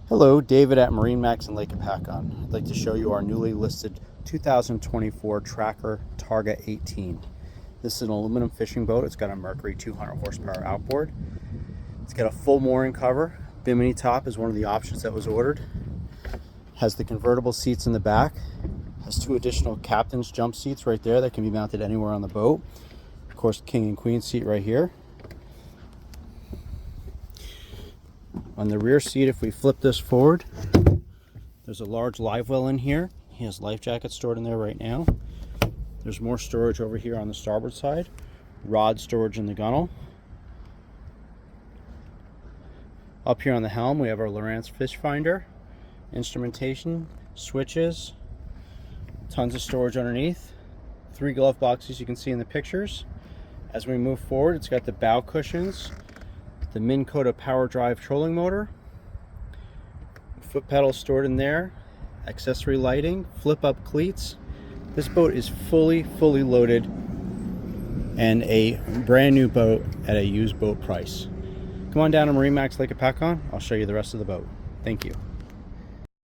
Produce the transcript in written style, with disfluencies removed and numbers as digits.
Hello, David at MarineMax in Lake Hopatcong. I'd like to show you our newly listed 2024 Tracker Targa 18. This is an aluminum fishing boat. It's got a Mercury 200 horsepower outboard. It's got a full mooring cover. Bimini top is one of the options that was ordered. Has the convertible seats in the back. Has two additional captain's jump seats right there that can be mounted anywhere on the boat. Of course, king and queen seat right here. On the rear seat, if we flip this forward, there's a large live well in here. He has life jackets stored in there right now. There's more storage over here on the starboard side. Rod storage in the gunnel. Up here on the helm, we have our Lowrance fish finder, instrumentation, switches, tons of storage underneath. 3 glove boxes you can see in the pictures. As we move forward, it's got the bow cushions, the Minn Kota power drive trolling motor, foot pedals stored in there, accessory lighting, flip up cleats. This boat is fully loaded and a brand new boat at a used boat price. Come on down to MarineMax Lake Hopatcong. I'll show you the rest of the boat. Thank you.